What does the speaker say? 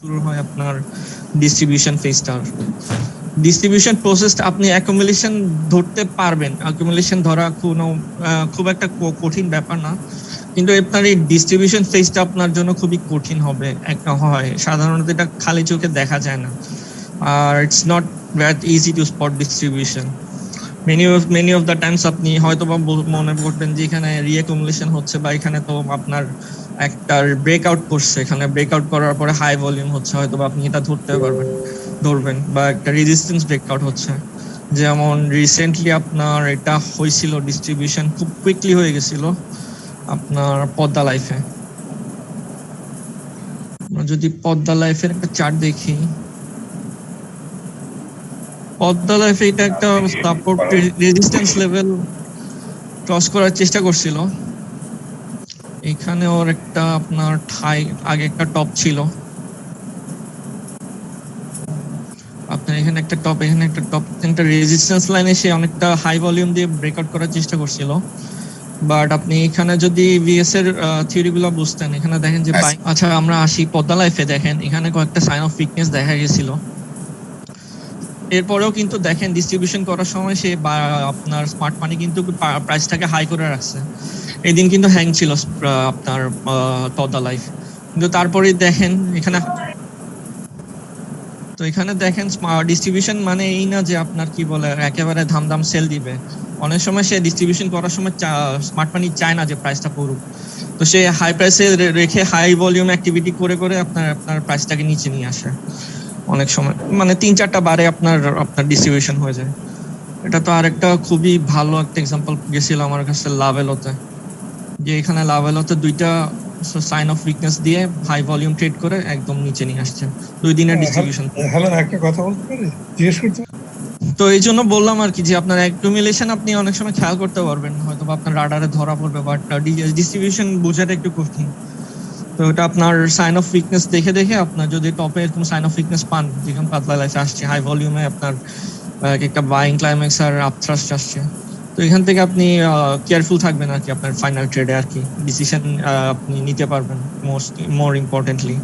শুরু হয় আপনার ডিস্ট্রিবিউশন ফেজটা। ডিস্ট্রিবিউশন প্রসেসটা আপনি অ্যাকুমুলেশন ধরতে পারবেন, অ্যাকুমুলেশন ধরা খুব একটা কঠিন ব্যাপার না, কিন্তু আপনার এই ডিস্ট্রিবিউশন ফেজটা আপনার জন্য খুবই কঠিন হবে একটা হয়, সাধারণত এটা খালি চোখে দেখা যায় না, আর it's not that easy to spot distribution. Many of the times আপনি হয়তো বা মনে করবেন যে এখানে রিঅ্যাকুমুলেশন হচ্ছে বা এখানে তো আপনার একটা ব্রেকআউট করছে, এখানে ব্রেকআউট করার পরে হাই ভলিউম হচ্ছে, হয়তো বা আপনি এটা ধরবেন বা একটা রেজিস্ট্যান্স ব্রেকআউট হচ্ছে। যেমন রিসেন্টলি আপনার এটা হয়েছিল, ডিস্ট্রিবিউশন খুব কুইকলি হয়ে গেছিল আপনার পদ্মা লাইফে। যদি পদ্মা লাইফের একটা চার্ট দেখি, পদ্মা লাইফে এটা একটা সাপোর্ট রেজিস্ট্যান্স লেভেল ক্রস করার চেষ্টা করছিল। এখানে ওর একটা আপনার আগে একটা টপ ছিল, আপনার এখানে একটা টপ, এখানে একটা টপ, একটা রেজিস্ট্যান্স লাইনে সে অনেকটা হাই ভলিউম দিয়ে ব্রেকআউট করার চেষ্টা করছিল। বাট আপনি এখানে যদি ভিএস এর থিওরি গুলো বুঝতেন, এখানে দেখেন যে আচ্ছা আমরা আসি পদ্মা লাইফে, দেখেন এখানে কয়েকটা সাইন অফ উইকনেস দেখা গেছিল। এরপরেও কিন্তু দেখেন ডিস্ট্রিবিউশন করার সময় সে আপনার স্মার্ট মানি কিন্তু প্রাইসটাকে হাই করে রাখছে। এই দিন কিন্তু হ্যাং ছিল আপনার পদ্মা লাইফ, কিন্তু তারপরে দেখেন এখানে, তো এখানে দেখেন ডিস্ট্রিবিউশন মানে এই না যে আপনার কি বলে একেবারে ধামধাম সেল দিবে। অনেক সময় সে ডিস্ট্রিবিউশন করার সময় স্মার্ট মানি চায় না যে প্রাইসটা পড়ুক, তো সে হাই প্রাইসে রেখে হাই ভলিউম অ্যাক্টিভিটি করে করে আপনার প্রাইসটাকে নিচে নিয়ে আসে। অনেক সময় মানে 3-4টা বারে আপনার ডিস্ট্রিবিউশন হয়ে যায়। এটা তো আরেকটা খুবই ভালো একটা এক্সাম্পল গেছিল আমার কাছে লাভেলোতে, যে এখানে লাভেলোতে দুইটা সাইন অফ উইকনেস দিয়ে হাই ভলিউম ট্রেড করে একদম নিচে নিয়ে আসছে 2 দিনের ডিস্ট্রিবিউশন। হ্যালো, একটা কথা বলতে পারি, জিজ্ঞেস করতে? তো এই জন্য বললাম আর কি যে আপনার অ্যাকুমুলেশন আপনি অনেক সময় খেয়াল করতে পারবেন, হয়তো আপনার রাডারে ধরা পড়বে, বাট ডিস্ট্রিবিউশন বোঝাটা একটু কঠিন। তো এটা আপনার সাইন অফ উইকনেস দেখে দেখে আপনার যদি টপে এরকম সাইন অফ উইকনেস পান, যেরকম পাতলা লাইফে আসছে হাই ভলিউমে আপনার একটা বাইং ক্লাইম্যাক্স আর আপথ্রাস্ট আসছে, তো এখান থেকে আপনি কেয়ারফুল থাকবেন আর কি আপনার ফাইনাল ট্রেডে আর কি, ডিসিশন আপনি নিতে পারবেন মোর ইম্পর্টেন্টলি।